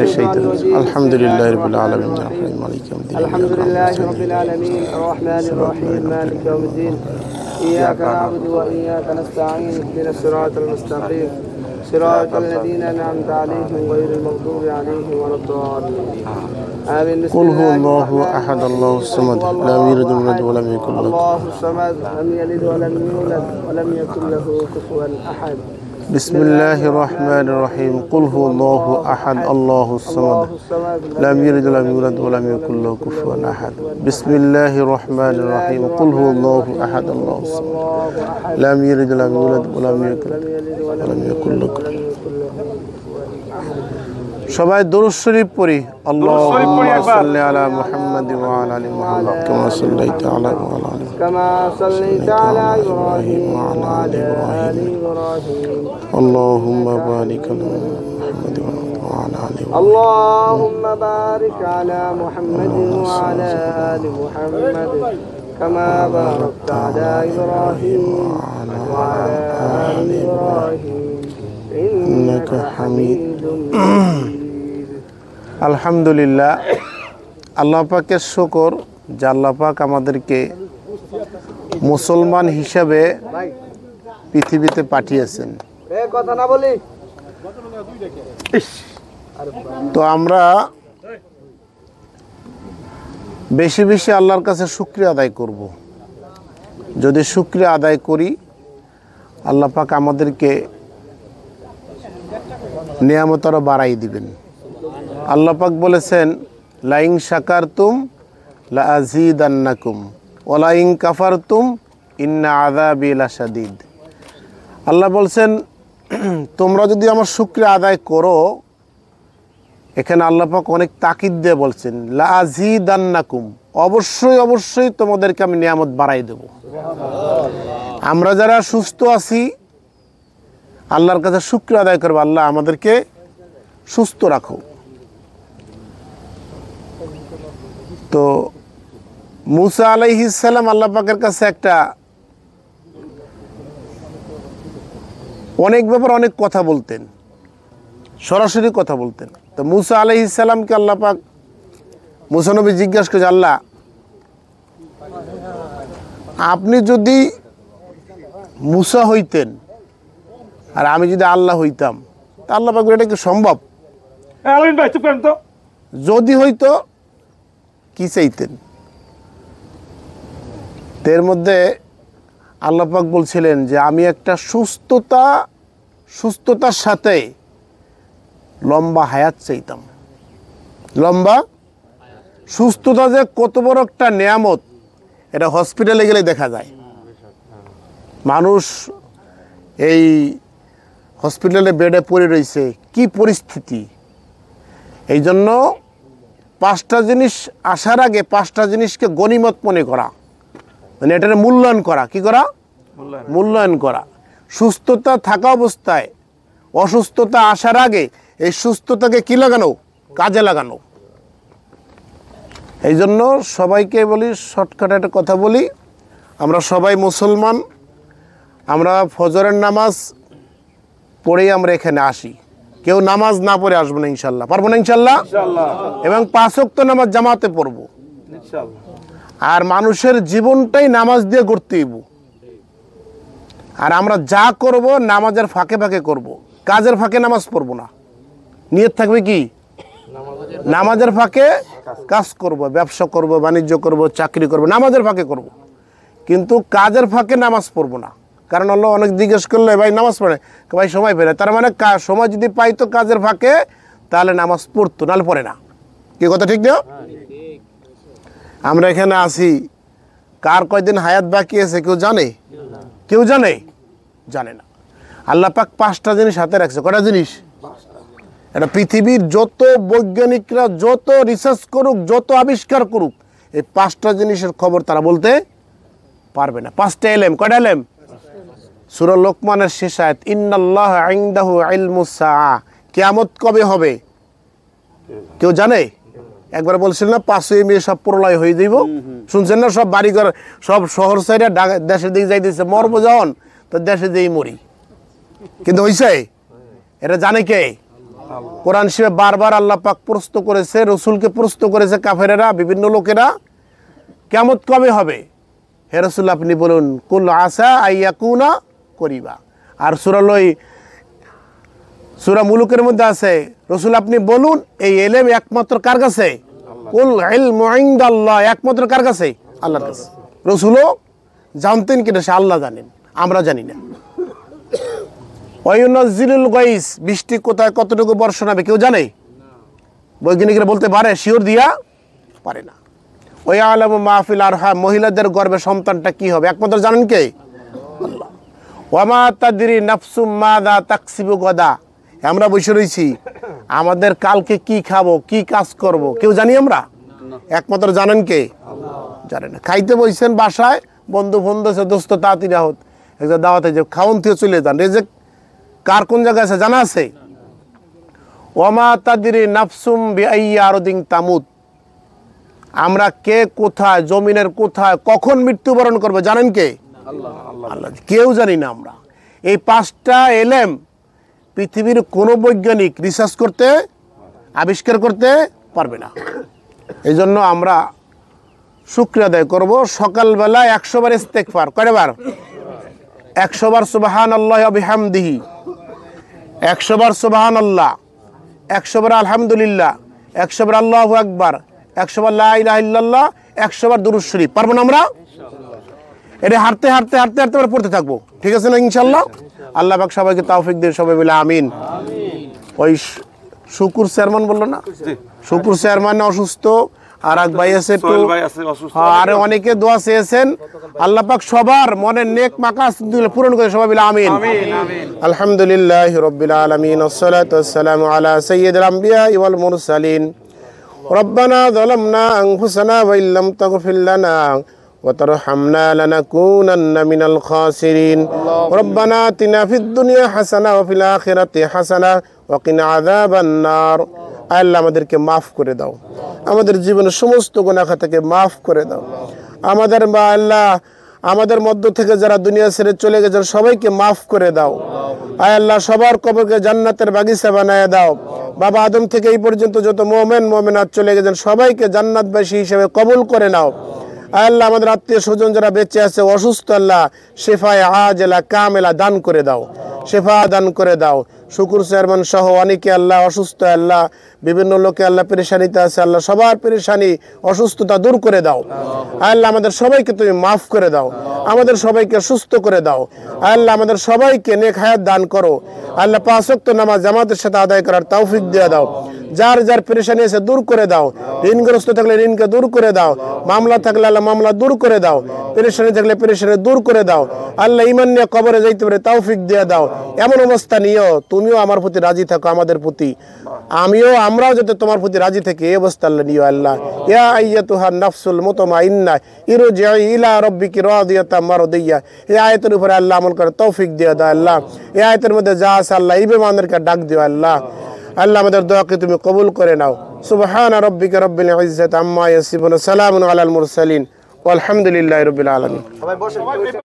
الحمد لله رب العالمين الرحمن مالك يوم الدين الحمد لله رب العالمين الرحمن الرحيم مالك يوم الدين إياك نعبد وإياك نستعين اهدنا الصراط المستقيم صراط الذين أنعمت عليهم غير المغضوب عليهم ولا الضالين آمين. قل هو الله أحد الله الصمد لم يلد ولم يكن له الله الصمد لم يلد ولم يولد ولم يكن له كفوا أحد. بسم الله الرحمن الرحيم قل هو الله أحد الله الصمد لم يلد ولم يولد ولم يكن له كفوا أحد. بسم الله الرحمن الرحيم قل هو الله أحد الله الصمد لم يلد ولم يولد ولم يكن له كفوا أحد. সবাই দরুদ শরীফ পড়ি। আল্লাহুম্মা সাল্লি আলা মুহাম্মাদ ওয়া আলা আলি মুহাম্মাদ কামা সাল্লাইতা আলা ইব্রাহিম ওয়া আলা আলি ইব্রাহিম। আল্লাহুম্মা বারিক আলা মুহাম্মাদ ওয়া আলা আলি اللهم بارك على محمد وعلى آل محمد كما باركت على إبراهيم وعلى آل إبراهيم إنك حميد مجيد। আলহামদুলিল্লাহ, আল্লাহ পাকের শুকর যে আল্লাহ পাক আমাদেরকে মুসলমান হিসাবে পৃথিবীতে পাঠিয়েছেন। তো আমরা বেশি বেশি আল্লাহর কাছে শুকরিয়া আদায় করব। যদি শুকরিয়া আদায় করি, আল্লাহ পাক আমাদেরকে নিয়ামত আরো বাড়াই দিবেন। আল্লাহ পাক বলেছেন, লাইং শাকারতুম লা আযীদান্নাকুম ওয়া লাইং কাফারতুম ইন্না আযাবি লাশাদীদ। আল্লাহ বলছেন, তোমরা যদি আমার শুকরিয়া আদায় করো, এখানে আল্লাহ পাক অনেক তাকিদ দিয়ে বলছেন, লা আযীদান্নাকুম, অবশ্যই অবশ্যই তোমাদেরকে আমি নিয়ামত বাড়াই দেব। আমরা যারা সুস্থ আছি, আল্লাহর কাছে শুকরিয়া আদায় করবো, আল্লাহ আমাদেরকে সুস্থ রাখো। তো মুসা আলাইহিস সালাম আল্লাহ পাকের কাছে একটা অনেক ব্যাপার অনেক কথা বলতেন, সরাসরি কথা বলতেন। তো মুসা আলাইহিস সালামকে আল্লাহ পাক, মুসা নবী জিজ্ঞাসা করে, আল্লাহ আপনি যদি মুসা হইতেন আর আমি যদি আল্লাহ হইতাম, তা আল্লাহ পাক এটা কি সম্ভব? যদি হইতো কি চাইতেন? এর মধ্যে আল্লাহ পাক বলছিলেন যে আমি একটা সুস্থতার সাথে লম্বা হায়াত চাইতাম। লম্বা সুস্থতা যে কত বড় একটা নিয়ামত, এটা হসপিটালে গেলে দেখা যায়। মানুষ এই হসপিটালে বেডে পড়ে রয়েছে, কি পরিস্থিতি। এই জন্য 5টা জিনিস আসার আগে 5টা জিনিসকে গনিমত মনে করা, মানে এটার মূল্যায়ন করা। কি করা? মূল্যায়ন করা। সুস্থতা থাকা অবস্থায় অসুস্থতা আসার আগে এই সুস্থতাকে কি লাগানো? কাজে লাগানো। এই জন্য সবাইকে বলি, শর্টকাট একটা কথা বলি, আমরা সবাই মুসলমান, আমরা ফজরের নামাজ পড়েই আমরা এখানে আসি। কেউ নামাজ না পড়ে আসবো না ইনশাল্লাহ। পারবো না ইনশাল্লাহ? এবং 5 ওয়াক্ত নামাজ জামাতে পড়বো। আর মানুষের জীবনটাই নামাজ দিয়ে গড়তে হইব। আর আমরা যা করব নামাজের ফাঁকে ফাঁকে করব, কাজের ফাঁকে নামাজ পড়বো না। নিয়ত থাকবে কি? নামাজের ফাঁকে কাজ করব, ব্যবসা করব, বাণিজ্য করব, চাকরি করব, নামাজের ফাঁকে করব। কিন্তু কাজের ফাঁকে নামাজ পড়বো না। কারণ আল্লাহ অনেক জিজ্ঞেস করলে, ভাই নামাজ পড়ে? ভাই সময় পেলে। তার মানে সময় যদি পাইতো কাজের ফাঁকে, তাহলে নামাজ পড়তো, নাহলে পড়ে না। কি কথা ঠিক না? আমরা এখানে আসি, কার কয়দিন হায়াত বাকি আছে কেউ জানে? কেউ জানে? জানে না। আল্লাহ পাক 5টা জিনিস হাতে রাখছে। কটা জিনিস? এটা পৃথিবীর যত বৈজ্ঞানিকরা যত রিসার্চ করুক, যত আবিষ্কার করুক, এই 5টা জিনিসের খবর তারা বলতে পারবে না। 5টা এলেম। কয়টা এলেম? সূরা লোকমানের শেষ আয়াত, ইন্নাল্লাহা ইনদাহু ইলমুস সাআ, কিয়ামত কবে হবে কেউ জানে? একবার বলছিল না 5 মে সব প্রলয় হয়ে যাইব, শুনছেন না? সব বাড়িঘর সব শহর সাইডে দেশের দিকে যাইতেছে, মরবো যখন তো দেশে যেই মরি। কিন্তু হইছে এটা জানে কে? কোরআন শরীফে বারবার আল্লাহ পাক প্রশ্ন করেছে, রসুলকে প্রশ্ন করেছে কাফেরেরা, বিভিন্ন লোকেরা, কিয়ামত কবে হবে হে রাসূল আপনি বলুন, কুল আসা আইয়াকুনা করিবা। আর সূরা মুলুকের মধ্যে আছে, রসুল আপনি বলুন এই ইলম একমাত্র কার কাছে? কুল ইলমু ইনদাল্লাহ, একমাত্র কার কাছে? আল্লাহর কাছে। রসুলও জানতেন কিনা সে আল্লাহ জানেন, আমরা জানি না। ওয়ায়ুনাজ্জিলুল গাইস, বৃষ্টি কোথায় কতটুকু বর্ষণ হবে কেউ জানে? বৈজ্ঞানিকরা বলতে পারে, শিওর দিয়া পারে না। ওয়ায়ালামু মা ফিল আরহাম, মহিলাদের গর্ভে সন্তানটা কি হবে একমাত্র জানেন কে? আল্লাহ। ওয়ামা তাদরি নাফসুম মাযা তাকসিবু গাদা, আমরা বসে রয়েছি, আমাদের কালকে কি খাবো, কি কাজ করব কেউ জানি আমরা? একমাত্র জানেন কে? জানে না। খাইতে বসছেন বাসায়, বন্ধু আছে, দোস্ত তাড়াতাড়ি আহত, একটা দাওয়াতে যে খাওন থেকে চলে যান, রেজেক কার কোন জায়গায় আছে জানা আছে? ওয়ামা তাদরি নাফসুম বিআইয়ি আরদিন তামুত, আমরা কে কোথায়, জমিনের কোথায়, কখন মৃত্যুবরণ করবে জানেন কে? আল্লাহ। কেউ জানি না আমরা। এই 5টা এলেম পৃথিবীর কোনো বৈজ্ঞানিক রিসার্চ করতে, আবিষ্কার করতে পারবে না। এই জন্য আমরা শুকরিয়া আদায় করবো। সকালবেলা 100 বার ইস্তেগফার, কয়বার? 100 বার সুবহানাল্লাহি ওয়া বিহামদিহি, 100 বার সুবহানাল্লাহ, 100 বার আলহামদুলিল্লাহ, 100 বার আল্লাহু আকবার, 100 বার লা ইলাহা ইল্লাল্লাহ, 100 বার দুরূদ শরীফ। পারবো না আমরা? এটা হাঁটতে হাঁটতে হাঁটতে হাঁটতে আমরা পড়তে থাকবো, ঠিক আছে না ইনশাল্লাহ? আল্লাহ পাক সবাইকে তৌফিক দিন, সবাই বলে আমিন। ওই শুকুর চেয়ারম্যান বললো না, শুকুর চেয়ারম্যান অসুস্থ, আর এক ভাই আছে একটু, আর অনেকে দোয়া চেয়েছেন। আল্লাহ পাক সবার মনের নেক মাকাসিদ পূরণ করে, সবাই বলে আমিন। আলহামদুলিল্লাহি রাব্বিল আলামিন, ওয়াসসালাতু ওয়াসসালামু আলা সাইয়্যিদিল আমবিয়া ওয়াল মুরসালিন। রব্বানা যালামনা আনফুসানা ওয়া ইল্লাম তাগফির লানা وترحمنا لنكونن من الخاسرين ربنا آتنا في الدنيا حسنة وفي الآخرة حسنة وقنا عذاب النار। আল্লাহ আমাদেরকে মাফ করে দাও, আমাদের জীবনের সমস্ত গুনাহ খাতাকে মাফ করে দাও। আমাদের মা আল্লাহ, আমাদের মধ্য থেকে যারা দুনিয়া ছেড়ে চলে গেছেন সবাইকে মাফ করে দাও। আয় আল্লাহ সবার কবরকে জান্নাতের বাগিচা বানায় দাও। বাবা আদম থেকে এই পর্যন্ত যত মুমিন মুমিনাত চলে গেছেন সবাইকে জান্নাতবাসী হিসেবে কবুল করে নাও। আল্লাহ আমাদের আত্মীয় স্বজন যারা বেঁচে আছে অসুস্থ, আল্লাহ শেফায়ে আজেলা কামেলা দান করে দাও, শেফা দান করে দাও। শুকুর চেয়ারম্যান সহ অনেকে আল্লাহ অসুস্থ, আল্লাহ বিভিন্ন লোকে আল্লাহ পেরেশানিতে আছে, আল্লাহ সবার পেরেশানি অসুস্থতা দূর করে দাও। আল্লাহ আমাদের সবাইকে তুমি মাফ করে দাও, আমাদের সবাইকে সুস্থ করে দাও। আল্লাহ আমাদের সবাইকে নেক হায়াত দান করো। আল্লাহ 5 ওয়াক্ত নামাজ জামাতের সাথে আদায় করার তৌফিক দিয়ে দাও। যার যার পেরেশানি আছে দূর করে দাও। ঋণগ্রস্ত থাকলে ঋণকে দূর করে দাও, মামলা থাকলে আল্লাহ মামলা দূর করে দাও, পেরেশানি থাকলে পেরেশানি দূর করে দাও। আল্লাহ ঈমান নিয়ে কবরে যাইতে পারে তৌফিক দিয়ে দাও। এমন অবস্থা নিও তুমিও আমার প্রতি রাজি থাকো, আমাদের প্রতি, আমরাও যাতে তোমার প্রতি রাজি থাকি, এই অবস্থা আল্লাহ নিও। আল্লাহ ইয়া আইয়াতুহান নাফসুল মুতমাইন্নাহ ইরজিই ইলা রাব্বিকি রাদিয়াতাম মারদিয়া, এই আয়াতের উপরে আল্লাহ আমল করে তৌফিক দিয়ে দাও। আল্লাহ এই আয়াতের মধ্যে যা আছে আল্লাহ এই বেঈমানদেরকে ডাক দিও। আল্লাহ আল্লাহ আমাদের দোয়াকে তুমি কবুল করে নাও। সুবহান রাব্বিকা রাব্বিল ইজ্জাতি আম্মা ইয়াসিফুন, সালামুন আলাল মুরসালিন, ওয়ালহামদুলিল্লাহি রাব্বিল আলামিন।